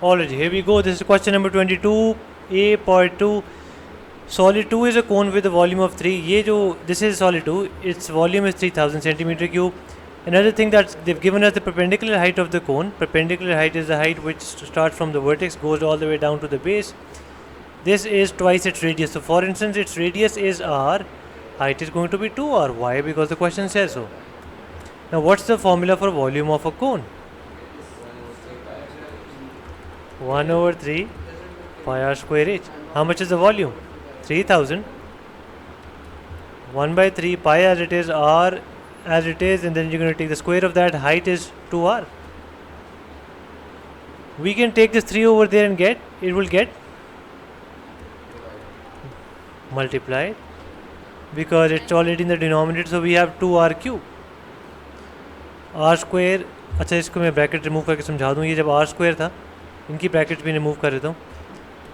Already, here we go. This is question number 22, A part 2. Solid 2 is a cone with a volume of 3. This is solid 2. Its volume is 3000 centimeter cube. Another thing that they've given us the perpendicular height of the cone. Perpendicular height is the height which starts from the vertex, goes all the way down to the base. This is twice its radius. So for instance, its radius is r, height is going to be 2r. Why? Because the question says so. Now what's the formula for volume of a cone? 1 over 3 pi r square h. How much is the volume? 3000. 1 by 3 pi as it is, r as it is, and then you're going to take the square of that. Height is 2r. We can take this 3 over there and it will get multiplied because it's already in the denominator, so we have 2r cube. r square, अच्छा इसको मैं bracket remove करके समझा दूँ. ये जब r square था, इनकी ब्रैकेट भी रिमूव कर देता हूँ.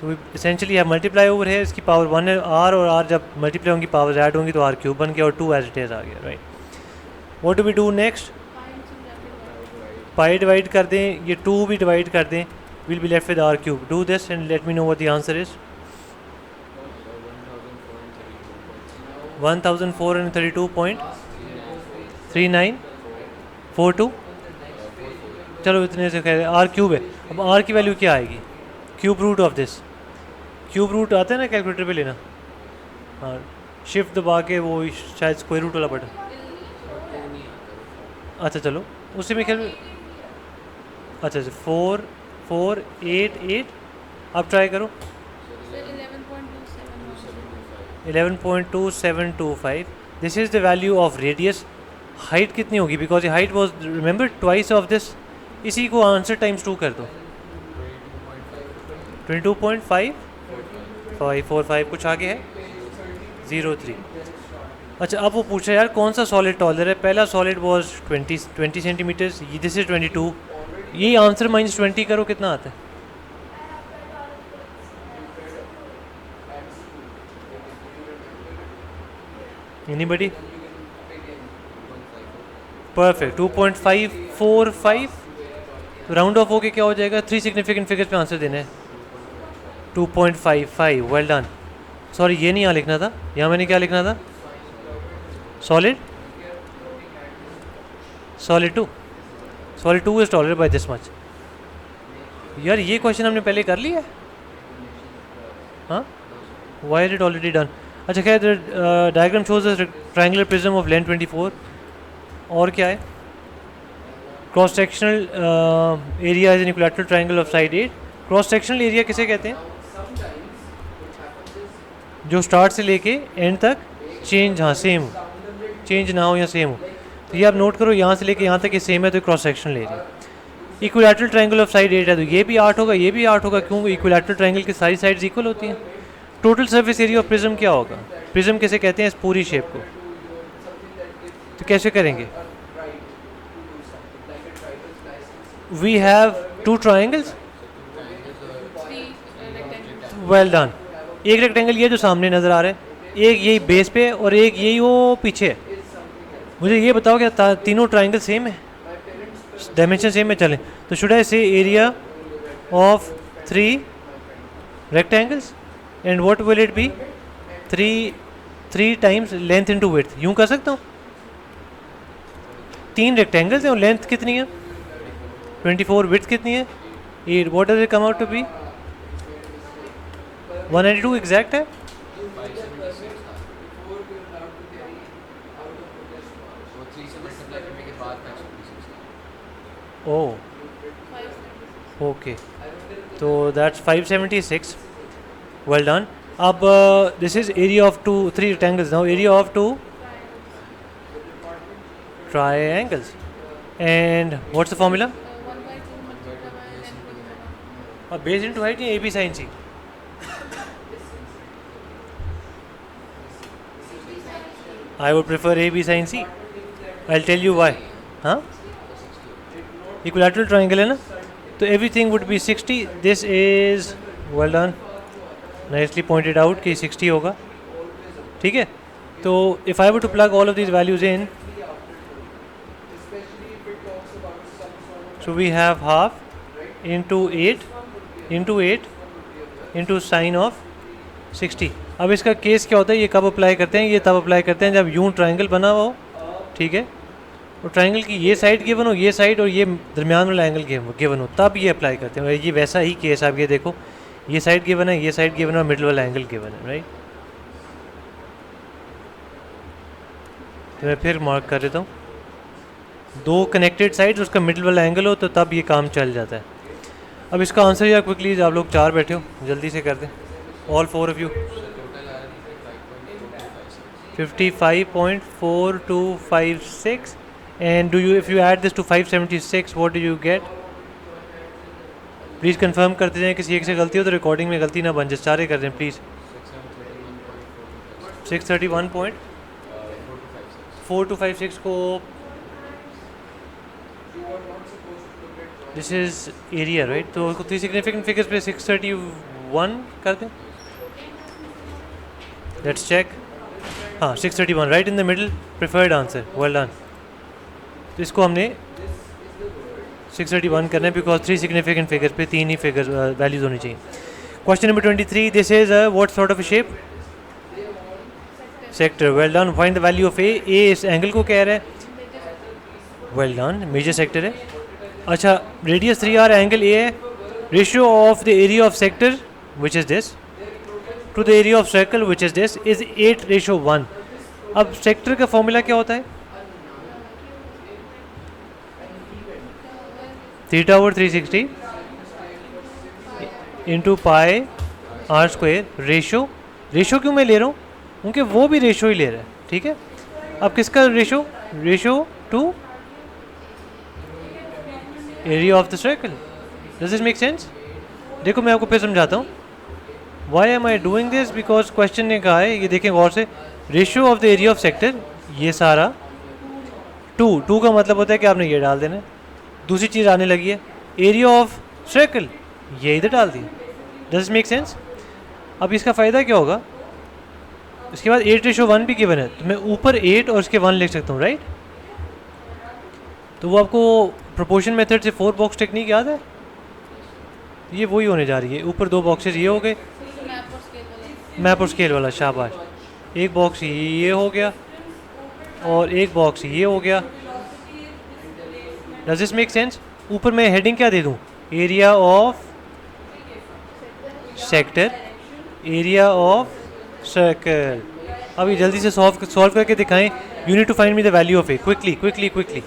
तो इसेंशली है मल्टीप्लाई ओवर है, इसकी पावर 1 है. r और r जब मल्टीप्लाई होंगी, पावर ऐड होंगी तो r क्यूब बन गया और 2 एज इट इज आ गया. Right. What do we do next? Pi divide कर दें, ये 2 भी डिवाइड कर दें. Will be left with r cube. Do this and let me know what the answer is. 1432.3942. चलो इतने से कह आर क्यूब है. अब आर की वैल्यू क्या आएगी? Cube root of this. Cube root आता है ना कैलकुलेटर पे लेना. हाँ, शिफ्ट दबा के वो शायद स्क्वायर रूट वाला बटन. अच्छा चलो उसी में ख्याल. अच्छा 4488. अब ट्राई करो. 11.2725. This is the value of radius. Height कितनी होगी? Because height was remember twice of this. इसी को आंसर टाइम्स 2 कर दो. 22.545 कुछ आगे है 03. अच्छा अब वो पूछा यार कौन सा सॉलिड टॉलर है. पहला solid was 20 centimetres. This is 22. ये आंसर -20 करो कितना आता है? एनीबडी? परफेक्ट. 2.545. राउंड ऑफ होके क्या हो जाएगा? 3 सिग्निफिकेंट फिगर्स पे आंसर देना है. 2.55. Well done. सॉरी ये नहीं यहाँ लिखना था. यहाँ मैंने क्या लिखना था? Solid 2. Solid 2 is tolerable by this much. यार ये क्वेश्चन हमने पहले कर लिया है. हाँ, why is it already done? अच्छा खैर, diagram shows a triangular prism of length 24. और क्या है? Cross sectional area is an equilateral triangle of side 8. Cross sectional area किसे कहते हैं? जो स्टार्ट से लेके एंड तक चेंज, हाँ सेम हो, चेंज ना हो या सेम हो. तो ये आप नोट करो, यहाँ से लेके यहाँ तक ये सेम है तो cross sectional area. Equilateral triangle of side 8 है तो ये भी 8 होगा, ये भी 8 होगा. क्यों? इक्विलैटरल ट्रायंगल की सारी साइड्स इक्वल होती हैं. Total surface area of prism क्या होगा? प्रिज्म किसे कहते हैं? इस पूरी शेप को. तो कैसे करेंगे? We have 2 triangles. Well done. एक रेक्टेंगल ये जो सामने नज़र आ रहा है, एक यही बेस पे और एक यही वो पीछे है. मुझे ये बताओ क्या तीनों ट्रायंगल सेम है? डायमेंशन सेम है. चलें तो शुड आई से area of 3 rectangles and what will it be? 3 times length into width. यूँ कर सकता हूँ. 3 रेक्टेंगल्स हैं और लेंथ कितनी है? 24. विड्थ कितनी है? 8. What does it come out to be? 192 exact है. ओह ओके, तो दैट्स 576. Well done. अब this is area of 3 rectangles. Now area of 2 triangles. And what's the formula? Base into height या AB sin C? I would prefer AB sin C. I'll tell you why. हाँ, equilateral triangle है ना, तो everything would be 60. This is well done, nicely pointed out कि 60 होगा. ठीक है. तो if I were to plug all of these values in, So we have half into 8 into sine of 60. अब इसका केस क्या होता है, ये कब अप्लाई करते हैं, ये तब अप्लाई करते हैं जब यूं ट्रायंगल बना हुआ हो, ठीक है, और ट्रायंगल की ये साइड गिवन हो, ये साइड और ये दरमियान वाला एंगल गिवन हो, तब ये अप्लाई करते हैं। ये वैसा ही केस आप ये देखो, ये साइड गिवन है, ये साइड गिवन है और मिडल वाला एंगल गिवन है, राइट। तो मैं फिर मार्क कर देता हूँ, दो कनेक्टेड साइड्स, उसका मिडल वाला एंगल हो तो तब ये काम चल जाता है। अब इसका आंसर या क्विकली, आप लोग 4 बैठे हो, जल्दी से कर दें, all 4 of you. 55.4256 and do you, if you add this to 576, what do you get? Please confirm करते जाएं, किसी एक से गलती हो तो रिकॉर्डिंग में गलती ना बन जाए, सारे कर दें प्लीज़। 631.4256 को, दिस इज़ एरिया राइट, तो 3 सिग्निफिकेंट फिगर्स पे 631 कर दें। लेट्स चेक, हाँ 631 right in the middle, preferred answer, well done. तो इसको हमने 631 करना है बिकॉज 3 सिग्निफिकेंट फिगर पे 3 ही फिगर वैल्यूज होनी चाहिए। Question number 23, this is what sort of shape? Sector, well done. Find the value of a. इस एंगल को कह रहा है, वेल डन, मेजर सेक्टर है। अच्छा, रेडियस 3r, एंगल ए है, ratio of the area of sector which is this to the area of circle which is this is 8:1। अब sector का फॉर्मूला क्या होता है? Theta over 360 into pi r square, ratio क्यों मैं ले रहा हूँ? क्योंकि वो भी रेशो ही ले रहा है, ठीक है। अब किसका ratio to area of the circle. Does this make sense? देखो मैं आपको फिर समझाता हूँ, why am I doing this, because question ने कहा है, ये देखें गौर से, ratio of the area of sector, ये सारा टू का मतलब होता है कि आपने ये डाल देना है। दूसरी चीज़ आने लगी है, एरिया ऑफ सर्कल, ये इधर डाल दिया। Does make sense? अब इसका फ़ायदा क्या होगा? इसके बाद 8:1 भी गिवन है, तो मैं ऊपर 8 और इसके 1 लिख सकता हूँ, राइट। तो वो आपको प्रोपोर्शन मेथड से 4 बॉक्स टेक्निक याद है, ये वही होने जा रही है। ऊपर 2 बॉक्सेस ये हो गए, मैप और स्केल वाला, शाबाश। एक बॉक्स ये हो गया और एक बॉक्स ये हो गया। Does this make sense? ऊपर मैं हेडिंग क्या दे दूँ? Area of sector, area of circle. अभी जल्दी से सॉल्व करके दिखाएं। You need to find me the value of A, quickly.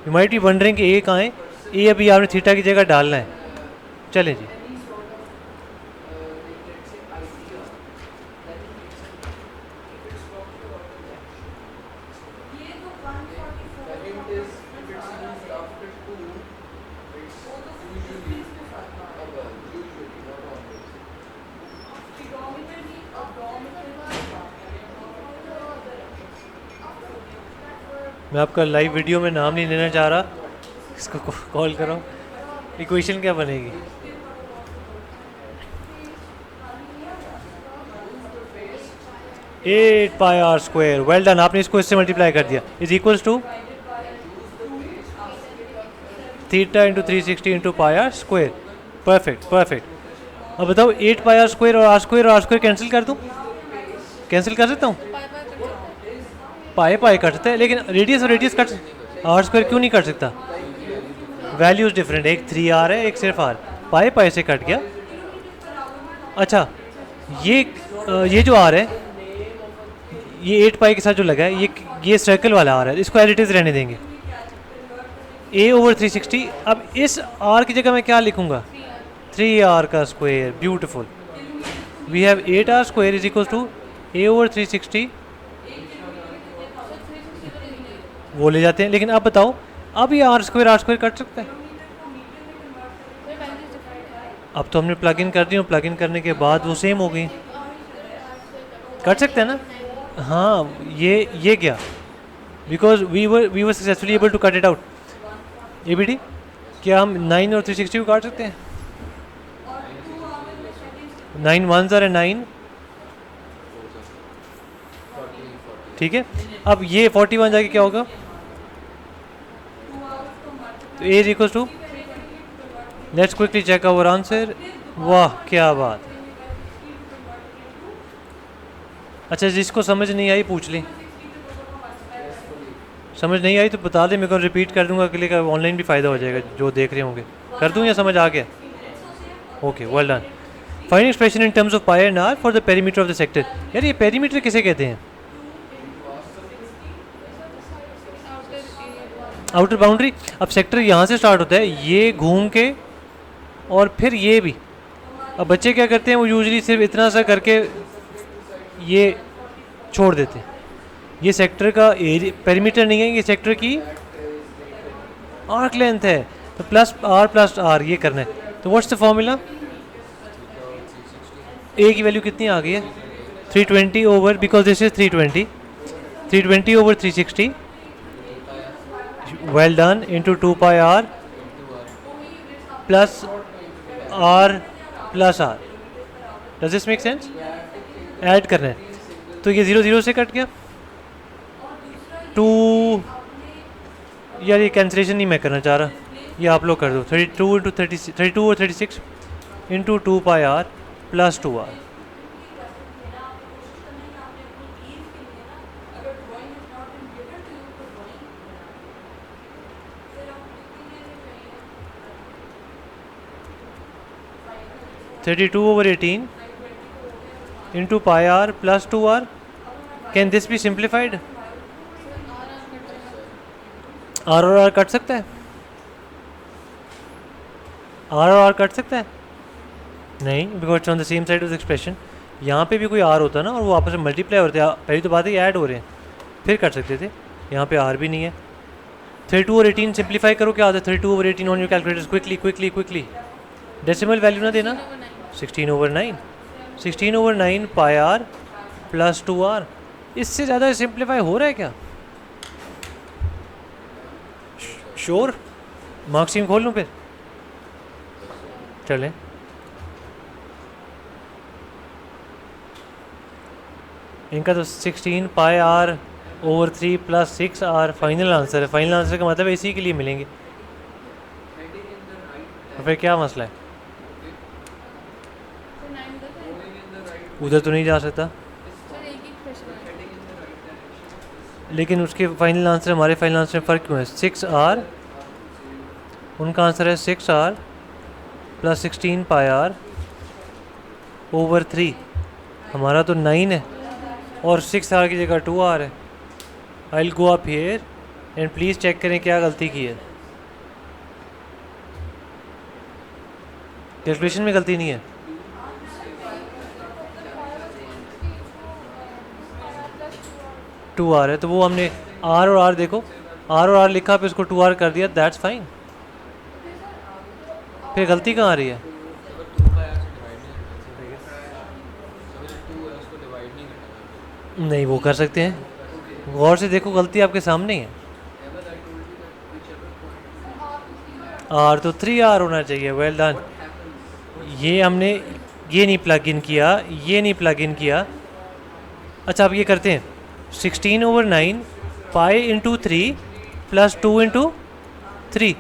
You might be wondering कि ए कहाँ है। ए अभी आपने थीटा की जगह डालना है। चलें जी, मैं आपका लाइव वीडियो में नाम नहीं लेना चाह रहा, इसको कॉल करो। इक्वेशन क्या बनेगी? Eight pi r square, well done. आपने इसको इससे मल्टीप्लाई कर दिया, is equals to theta into 360 into pi r square. Perfect. अब बताओ 8 पाई आर स्क्वायर और आर स्क्वायर कैंसिल कर दूँ? कैंसिल कर सकता हूँ? पाई कट सकता है, लेकिन रेडियस और रेडियस कट, आर स्क्वायर क्यों नहीं कट सकता? वैल्यूज डिफरेंट, एक 3r है, एक सिर्फ r। पाई से कट गया। अच्छा, ये जो r है, ये 8 पाई के साथ जो लगा है, ये सर्कल वाला r है, इसको एज इट इज रहने देंगे, a ओवर 360। अब इस r की जगह मैं क्या लिखूंगा? 3r का square. Beautiful. We have 8r square is equal to a over 360, वो ले जाते हैं। लेकिन अब बताओ, अब ये आर स्क्वायर कट सकता है? अब तो हमने प्लग इन कर दी, प्लग इन करने के बाद वो सेम हो गई, कट सकते हैं ना? हाँ, ये क्या, because we were successfully able to cut it out. ABD, क्या हम 9 और 360 को काट सकते हैं? 9 1s are 9, ठीक है। अब ये 41 जाके क्या होगा? तो as equals to, let's quickly check our answer. वाह क्या बात। अच्छा जिसको समझ नहीं आई पूछ लें, समझ नहीं आई तो बता दें, मेरे को रिपीट कर दूंगा अगले का, ऑनलाइन भी फ़ायदा हो जाएगा जो देख रहे होंगे। कर दूँ या समझ आ गया? Okay well done. Find expression in terms of pi and r for the perimeter of the sector. यार ये पेरीमीटर किसे कहते हैं? Outer boundary. अब सेक्टर यहाँ से स्टार्ट होता है, ये घूम के और फिर ये भी। अब बच्चे क्या करते हैं, वो यूजुअली सिर्फ इतना सा करके ये छोड़ देते हैं। ये सेक्टर का एरिया पेरीमीटर नहीं है, ये सेक्टर की आर्क लेंथ है। तो प्लस आर ये करना है। तो व्हाट्स द फॉर्मूला? ए की वैल्यू कितनी आ गई है? 320 over, because this is 320 over 360 well done into 2 pi r plus r. Does this make sense? Add करना है तो ये 0 0 से कट गया। 2 यार ये कैंसिलेशन नहीं मैं करना चाह रहा, ये आप लोग कर दो। 32 इंटू 32 और 36 into 2 pi r plus 2 r. (32 over 18 into pi r plus 2r). Can this be simplified? r और r कट सकता है? r और r कट सकता है? नहीं, because on the same side of the expression. यहाँ पे भी कोई r होता ना और वो आपस में मल्टीप्लाई होते हैं, पहली तो बात है ऐड हो रहे हैं, फिर कर सकते थे। यहाँ पे r भी नहीं है। 32 और 18 सिंप्लीफाई करो, क्या आता है? 32 over 18 on your calculators, quickly. Decimal value ना देना। 16 over 9 16 over 9 pi r plus 2r। इससे ज़्यादा सिंप्लीफाई हो रहा है क्या? श्योर? मार्क्सिम खोल लूँ फिर? चलें। इनका तो 16 pi r over 3 plus 6r final answer है। फाइनल आंसर का मतलब इसी के लिए मिलेंगे। तो फिर क्या मसला है? उधर तो नहीं जा सकता, लेकिन उसके फाइनल आंसर हमारे फाइनल आंसर में फ़र्क क्यों है? 6r, उनका आंसर है 6r plus 16 pi r over 3, हमारा तो 9 है और 6r की जगह 2r है। I will go up here and please check करें क्या गलती की है। कैलकुलेशन में गलती नहीं है। टू आर है तो वो हमने आर और आर देखो, आर और आर लिखा पे उसको 2r कर दिया, दैट्स फाइन। फिर गलती कहाँ आ रही है? नहीं वो कर सकते हैं, गौर से देखो गलती आपके सामने ही है। आर तो 3r होना चाहिए। Well done. ये हमने ये नहीं प्लग इन किया, अच्छा अब ये करते हैं 16 over 9 pi into 3 plus 2 into 3।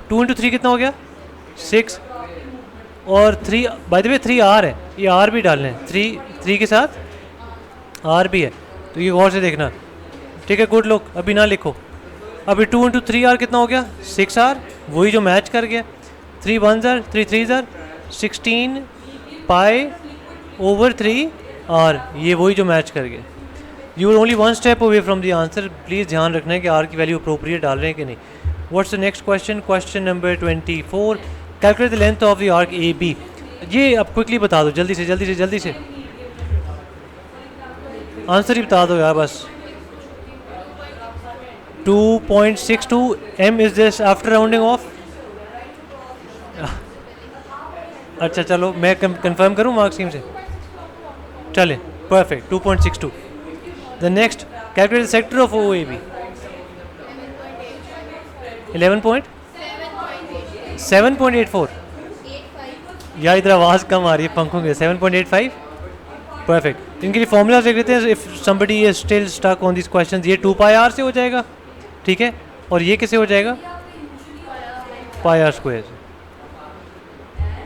2 into 3 कितना हो गया? 6 और 3 बाय द वे 3r है, ये r भी डालना है। 3 के साथ r भी है, तो ये गौर से देखना। ठीक है, गुड लुक। अभी ना लिखो। अभी 2 इंटू 3r कितना हो गया? 6r, वही जो मैच कर गया। 3 1 ज़र 3 3 ज़र 16 पाई ओवर 3r, ये वही जो मैच कर गया। You are only one step away from the answer. Please ध्यान रखना है कि आर की वैल्यू अप्रोप्रिएट डाल रहे हैं कि नहीं। What's the next question? Question number 24, calculate the length of the arc A B. ये अब क्विकली बता दो, जल्दी से आंसर ही बता दो यार बस। 2.62 m is this after rounding off. अच्छा चलो मैं कंफर्म करूँ मार्क्स स्कीम से। चले perfect, 2.62। The next, calculate the sector of O A B. 7.84। यार इधर आवाज़ कम आ रही है पंखों के। 7.85 परफेक्ट। इनके लिए फॉर्मूला देख लेते हैं। If somebody is still stuck on this question, ये 2 पाई आर से हो जाएगा, ठीक है, और ये कैसे हो जाएगा? Pi r square.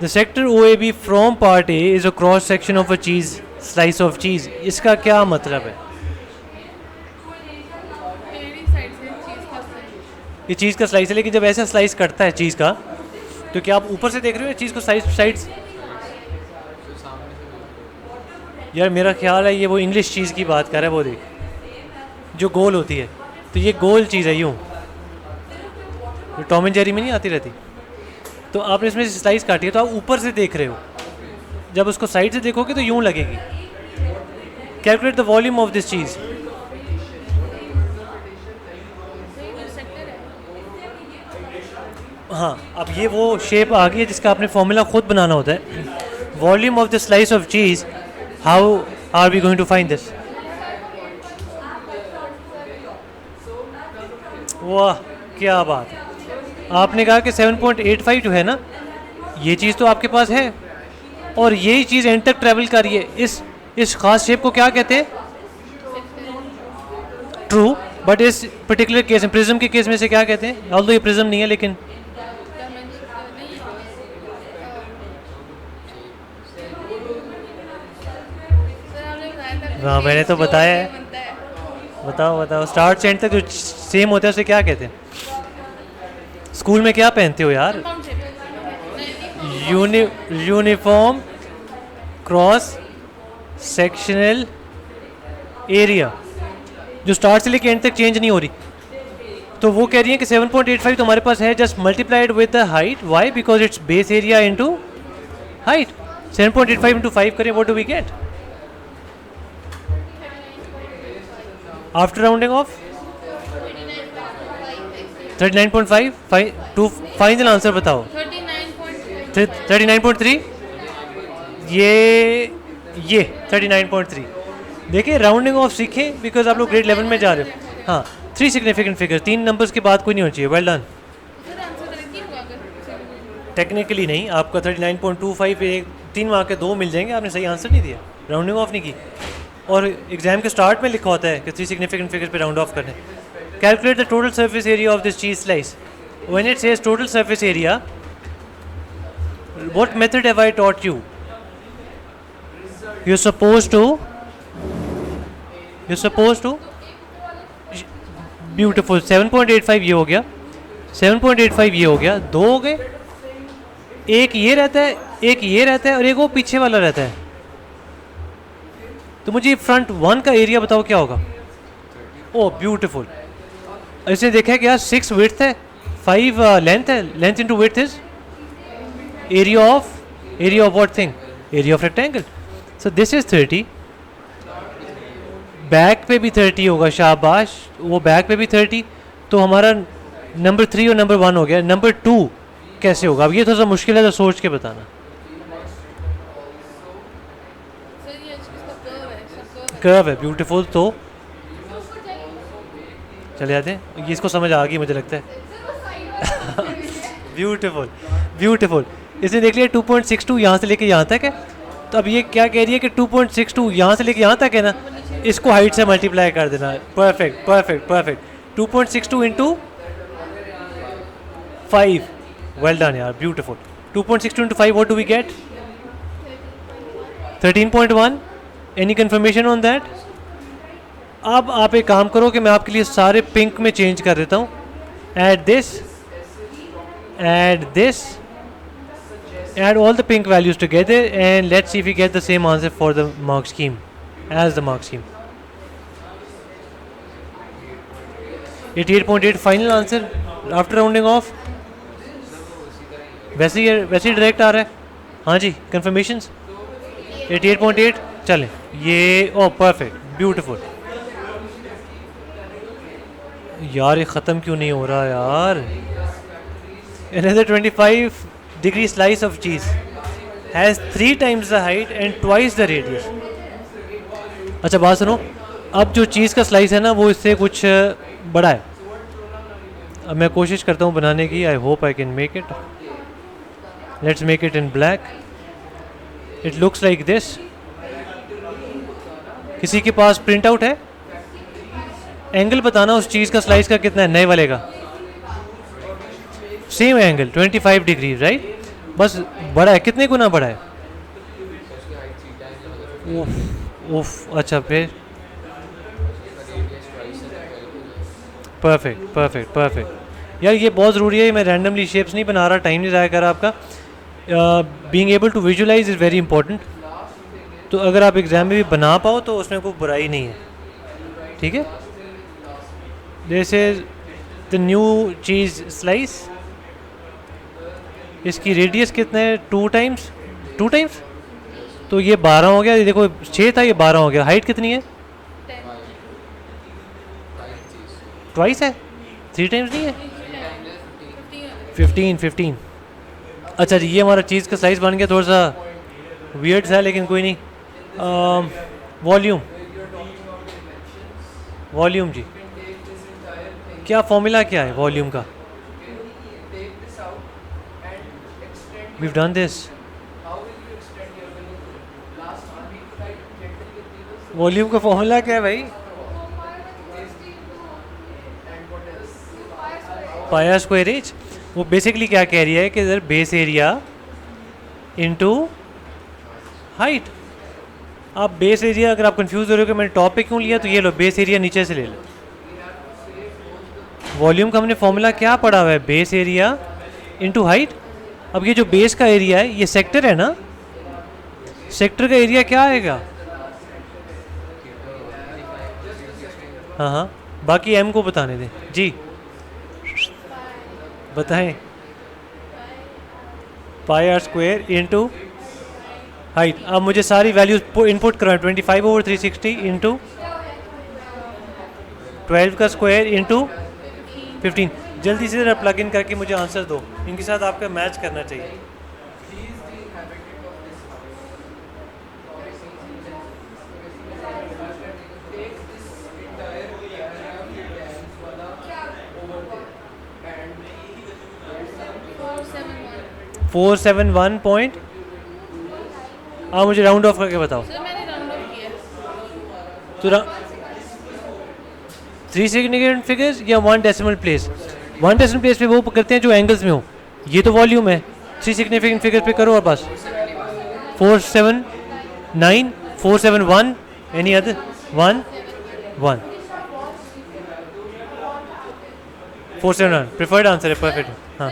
The sector O A B from part A is a cross section of a cheese, slice of cheese. इसका क्या मतलब है? ये चीज़ का स्लाइस है, लेकिन जब ऐसा स्लाइस कटता है चीज़ का, तो क्या आप ऊपर से देख रहे हो चीज़ को साइड्स? यार मेरा ख्याल है ये वो इंग्लिश चीज़ की बात कर रहा है, वो देख जो गोल होती है, तो ये गोल चीज़ है यूँ, जो टॉम एंड जेरी में नहीं आती रहती। तो आपने इसमें स्लाइस काटी है तो आप ऊपर से देख रहे हो, जब उसको साइड से देखोगे तो यूँ लगेगी। Calculate the volume of this cheese. हाँ, अब ये वो शेप आ गई है जिसका आपने फॉर्मूला खुद बनाना होता है। Volume of the slice of cheese, how are we going to find this? वाह क्या बात है। आपने कहा कि 7.85 जो है ना, ये चीज़ तो आपके पास है, और यही चीज़ एंड तक ट्रैवल कर रही है। इस खास शेप को क्या कहते हैं? ट्रू, बट इस पर्टिकुलर केस में, प्रिज्म के केस में से क्या कहते हैं? ऑल्दो ये प्रिज्म नहीं है, लेकिन हाँ मैंने तो बताया है। बताओ स्टार्ट से एंड तक जो सेम होता है उसे क्या कहते हैं? स्कूल में क्या पहनते हो यार? यूनिफॉर्म क्रॉस सेक्शनल एरिया, जो स्टार्ट से लेके एंड तक चेंज नहीं हो रही। तो वो कह रही है कि 7.85 तो हमारे पास है, just multiplied with the height. Why? Because it's base area into height. 7.85 into 5 करें, what do we get after rounding off? 39.5। To final answer बताओ। 39.3। ये 39.3। देखिए राउंडिंग ऑफ सीखें, बिकॉज आप लोग ग्रेड 11 में जा रहे हो। हाँ, 3 सिग्निफिकेंट फिगर्स, 3 नंबर्स के बाद कोई नहीं होना चाहिए। Well done. टेक्निकली नहीं, आपका 39.25 3 मार्क के 2 मिल जाएंगे। आपने सही आंसर नहीं दिया, राउंडिंग ऑफ नहीं की, और एग्जाम के स्टार्ट में लिखा होता है कि 3 सिग्निफिकेंट फिगर्स पे राउंड ऑफ करने। Calculate the total surface area of this cheese slice. When it says total surface area, what method have I taught you? You're supposed to beautiful. 7.85 ये हो गया, 7.85 ये हो गया, 2 हो गए। एक ये रहता है, एक ये रहता है, और एक वो पीछे वाला रहता है। तो मुझे फ्रंट 1 का एरिया बताओ क्या होगा? ओह ब्यूटिफुल। इसने देखा है कि यार 6 विड्थ है, 5 लेंथ है। Length into width is area of what thing? Area of rectangle. So this is 30। Back पे भी 30 होगा, शाबाश, वो बैक पे भी 30। तो हमारा नंबर 3 और नंबर 1 हो गया। नंबर 2 कैसे होगा? अब ये थोड़ा सा मुश्किल है, तो सोच के बताना। कर्व है, ब्यूटीफुल। तो चले जाते हैं, ये इसको समझ आ गई मुझे लगता है। Beautiful beautiful. इसने देख लिया 2.62 यहाँ से लेके यहाँ तक है। तो अब ये क्या कह रही है कि 2.62 यहाँ से लेके यहाँ तक है ना, इसको हाइट से मल्टीप्लाई कर देना। Perfect perfect perfect. 2.62 into 5। Well done यार, beautiful. 2.62 into 5, what do we get? 13.1। Any confirmation on that? अब आप एक काम करो कि मैं आपके लिए सारे पिंक में चेंज कर देता हूँ। Add this, add all the pink values together and let's see if we get the same answer for the mark scheme as the mark scheme. 88.8 final answer after rounding off. वैसे ही direct आ रहा है। हाँ जी, confirmations 88.8। चलें, ये ओ perfect beautiful. यार ये ख़त्म क्यों नहीं हो रहा यार? Another 25 degree slice of cheese has 3 times the height and twice the radius. अच्छा बात सुनो, अब जो चीज़ का स्लाइस है ना वो इससे कुछ बड़ा है। अब मैं कोशिश करता हूँ बनाने की। I hope I can make it. Let's make it in black. It looks like this. किसी के पास प्रिंट आउट है? एंगल बताना उस चीज़ का स्लाइस का कितना है, नए वाले का। Same angle 25 degree, right? बस बड़ा है, कितने गुना बड़ा है? उफ उफ, अच्छा फिर परफेक्ट परफेक्ट परफेक्ट। यार ये बहुत ज़रूरी है, मैं रैंडमली शेप्स नहीं बना रहा, टाइम नहीं ज़ाया कर रहा आपका। Being able to visualise is very important. तो अगर आप एग्ज़ाम में भी बना पाओ तो उसमें कोई बुराई नहीं है, ठीक है? This is the new cheese slice. इसकी रेडियस कितना है? 2 टाइम्स 2 टाइम्स, तो ये 12 हो गया। ये देखो 6 था, ये 12 हो गया। हाइट कितनी है? ट्वाइस है, 3 टाइम्स नहीं है। 15। अच्छा जी, ये हमारा चीज़ का साइज़ बन गया। थोड़ा सा वियर्ड सा है लेकिन कोई नहीं। वॉल्यूम वॉल्यूम जी, क्या फॉर्मूला क्या है वॉल्यूम का? We done this. वॉल्यूम का फॉर्मूला क्या है भाई? पाया स्क्वायर एच। वो बेसिकली क्या कह रही है कि इधर बेस एरिया इनटू हाइट। आप बेस एरिया, अगर आप कंफ्यूज हो रहे हो कि मैंने टॉप पे क्यों लिया, तो ये लो बेस एरिया नीचे से ले लो। वॉल्यूम का हमने फॉर्मूला क्या पढ़ा हुआ है? Base area into height. अब ये जो बेस का एरिया है, ये सेक्टर है ना, सेक्टर का एरिया क्या आएगा? हाँ हाँ, बाकी एम को बताने दें जी, बताएं। पाई आर स्क्वायर इंटू हाइट। अब मुझे सारी वैल्यूज इनपुट करवाएं। 25/360 इंटू 12 का स्क्वायर इंटू 15। जल्दी से ज़रा प्लग इन करके मुझे आंसर दो, इनके साथ आपका मैच करना चाहिए। Four seven one point. आप मुझे राउंड ऑफ करके बताओ। तो 3 सिग्निफिकेंट फिगर्स या 1 डेसिमल प्लेस? 1 डेसिमल प्लेस पे वो करते हैं जो एंगल्स में हो। ये तो वॉल्यूम है। 3 सिग्निफिकेंट फिगर्स पे करो और बस। 479 471 एनी अदर 1 1 471 प्रेफर्ड आंसर है। परफेक्ट। हाँ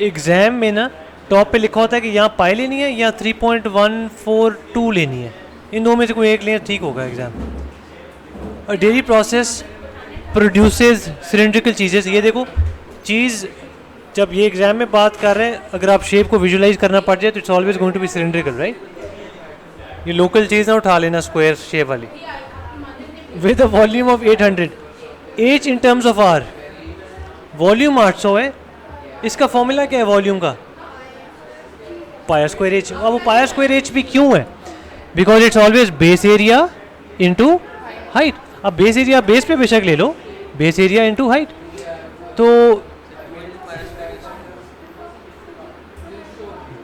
एग्ज़ाम में ना टॉप पे लिखा होता है कि यहाँ पाई लेनी है या 3.142 लेनी है, इन दो में से कोई एक लें ठीक होगा एग्ज़ाम। और डेयरी प्रोसेस प्रोड्यूसेस सिलेंड्रिकल चीज़ेस। ये देखो चीज़, जब ये एग्ज़ाम में बात कर रहे हैं, अगर आप शेप को विजुलाइज करना पड़ जाए तो it's always going to be cylindrical, right? ये लोकल चीज़ ना उठा लेना स्क्वायर शेप वाली। With a volume of 800, h in terms of r, volume 800 है। इसका फॉर्मूला क्या है वॉल्यूम का? Pi r square H. अब वो पाया स्क्वायर एच भी क्यों है? Because it's always base area into height. अब बेस एरिया बेस पे बेशक ले लो, बेस एरिया इनटू हाइट। तो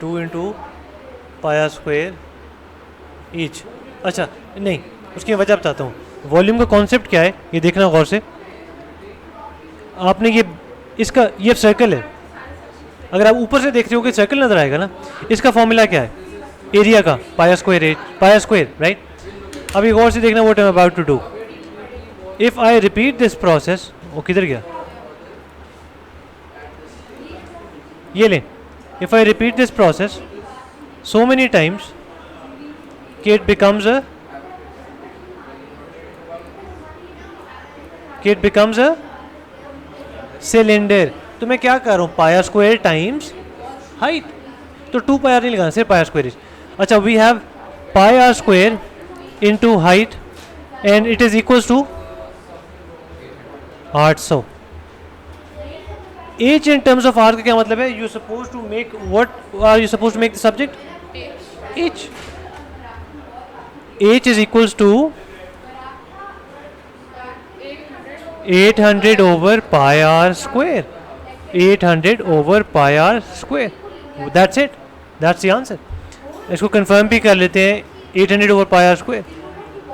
2 इंटू पाया स्क्वायर एच। अच्छा नहीं, उसकी वजह बताता हूँ। वॉल्यूम का कॉन्सेप्ट क्या है ये देखना गौर से। आपने ये इसका ये सर्कल है, अगर आप ऊपर से देख रहे हो कि सर्कल नजर आएगा ना, इसका फॉर्मूला क्या है एरिया का? Pi r square h, pi r square, right? अभी गौर से देखना what I am about to do. If I repeat this process, वो किधर गया? ये लें। If I repeat this process so many times कि इट बिकम्स अ सिलेंडर। तो मैं क्या कर रहा हूँ? पाया स्क्वायर टाइम्स हाइट। तो 2 पाया नहीं लगाना, सिर्फ पाया स्क्वायर। अच्छा, we have pi r square into height and it is equals to 800। H in terms of r का क्या मतलब है? You suppose to make what are you suppose to make the subject? H. H is equals to 800 over pi r square. 800 over pi r square. That's it. That's the answer. इसको confirm भी कर लेते हैं। 800 over pi r square.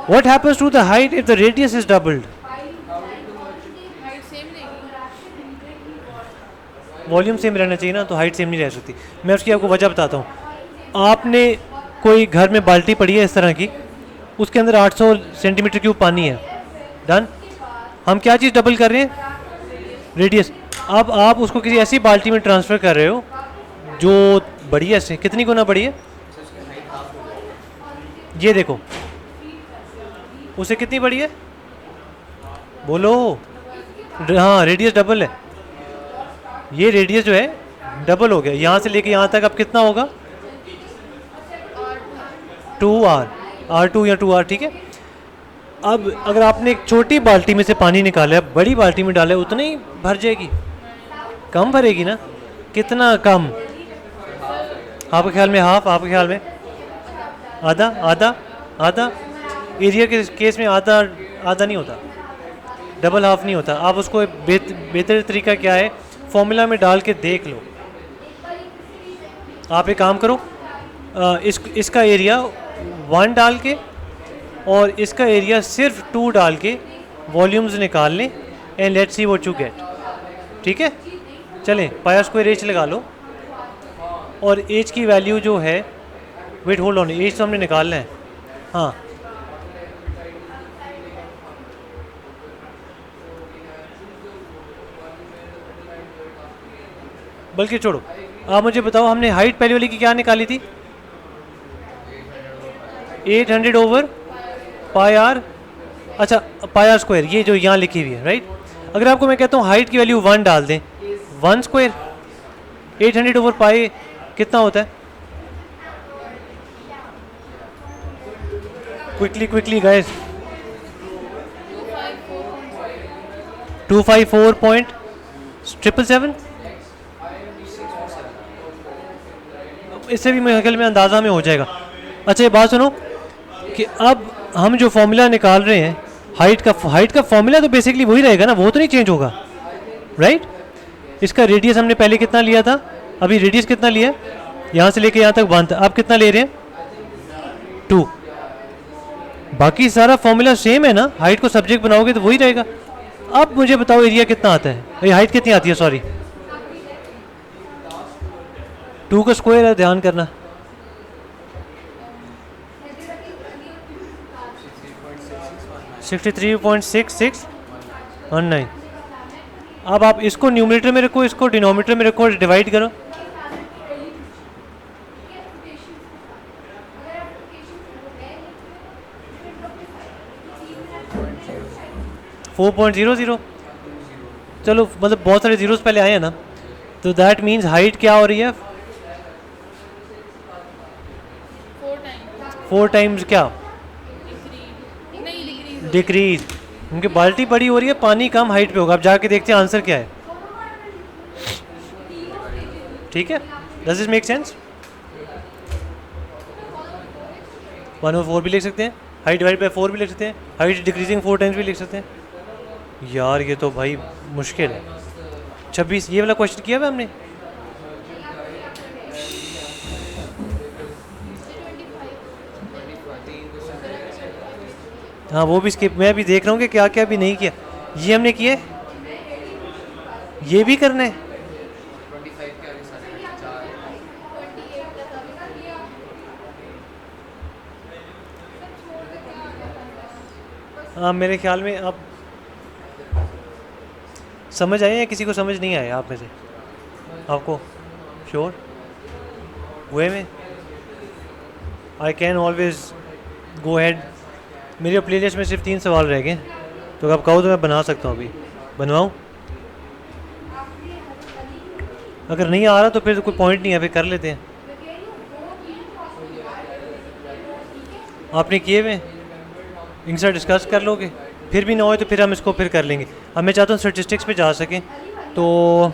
What happens to the height if the radius is doubled? Volume same रहना चाहिए ना, तो height same नहीं रह सकती. मैं उसकी आपको वजह बताता हूँ. आपने कोई घर में बाल्टी पड़ी है इस तरह की, उसके अंदर 800 सेंटीमीटर क्यूब पानी है. डन. हम क्या चीज़ डबल कर रहे हैं? रेडियस. अब आप उसको किसी ऐसी बाल्टी में ट्रांसफ़र कर रहे हो जो बड़ी है इससे. कितनी गुना बड़ी है? ये देखो, उसे कितनी बड़ी है? बोलो. हाँ, रेडियस डबल है. ये रेडियस जो है डबल हो गया. यहाँ से लेके यहाँ तक अब कितना होगा? 2r, r2 या 2r. ठीक है. अब अगर आपने एक छोटी बाल्टी में से पानी निकाला है, बड़ी बाल्टी में डाला है, उतना ही भर जाएगी? कम भरेगी ना. कितना कम? आपके ख्याल में हाफ, आपके ख्याल में आधा? आधा? आधा? एरिया के केस में आधा आधा नहीं होता, डबल हाफ नहीं होता. आप उसको बेहतर तरीका क्या है, फॉर्मूला में डाल के देख लो. आप एक काम करो, इसका एरिया 1 डाल के और इसका एरिया सिर्फ 2 डाल के वॉल्यूम्स निकाल लें and let's see what you get. ठीक है. चलें, पाई स्क्वायर एच लगा लो और एच की वैल्यू जो है, वेट होल्ड ऑन, एच तो हमने निकालना है. हाँ, बल्कि छोड़ो, आप मुझे बताओ, हमने हाइट पहले वाली की क्या निकाली थी? 800 ओवर पाई आर. अच्छा, पाई आर स्क्वायर, ये जो यहाँ लिखी हुई है, राइट. अगर आपको मैं कहता हूँ हाइट की वैल्यू 1 डाल दें, 1 स्क्वायर 800 ओवर पाई कितना होता है? Quickly guys. 254.777. इससे भी मेरे ख्याल में अंदाज़ा में हो जाएगा. अच्छा, ये बात सुनो कि अब हम जो फॉर्मूला निकाल रहे हैं हाइट का फॉर्मूला तो बेसिकली वही रहेगा ना, वो तो नहीं चेंज होगा, राइट. इसका रेडियस हमने पहले कितना लिया था, अभी रेडियस कितना लिया? यहाँ से लेके यहाँ तक 1 था. आप कितना ले रहे हैं? 2. बाकी सारा फॉर्मूला सेम है ना, हाइट को सब्जेक्ट बनाओगे तो वही रहेगा. अब मुझे बताओ एरिया कितना आता है, हाइट कितनी आती है? सॉरी, 2 का स्क्वायर है, ध्यान करना. $63.6619. अब आप इसको न्यूमरेटर में रखो, इसको डिनोमिनेटर में रखो, डिवाइड करो. $4.00. चलो, मतलब बहुत सारे जीरोस पहले आए हैं ना, तो दैट मीन्स हाइट क्या हो रही है? 4 टाइम्स क्या? डिक्रीज. क्योंकि बाल्टी बड़ी हो रही है, पानी कम हाइट पे होगा. अब जाके देखते हैं आंसर क्या है. ठीक है. Does this make sense? 1/4 भी लिख सकते हैं, हाइट डिवाइड बाय 4 भी लिख सकते हैं, हाइट डिक्रीजिंग 4 टाइम्स भी लिख सकते हैं. यार ये तो भाई मुश्किल है. 26 ये वाला क्वेश्चन किया हुआ हमने. हाँ, वो भी स्किप. मैं भी देख रहा हूँ कि क्या क्या भी नहीं किया. ये हमने किया, ये भी करना है. हाँ, मेरे ख्याल में अब समझ आए या किसी को समझ नहीं आया आप में से? आपको श्योर हुए में? I can always go had. मेरे प्लेलिस्ट में सिर्फ 3 सवाल रह गए, तो आप कहो तो मैं बना सकता हूँ. अभी बनवाऊँ? अगर नहीं आ रहा तो फिर कोई पॉइंट नहीं है, फिर कर लेते हैं. आपने किए हुए इनसे डिस्कस कर लोगे, फिर भी ना हो तो फिर हम इसको फिर कर लेंगे. अब मैं चाहता हूँ स्टैटिस्टिक्स पे जा सकें, तो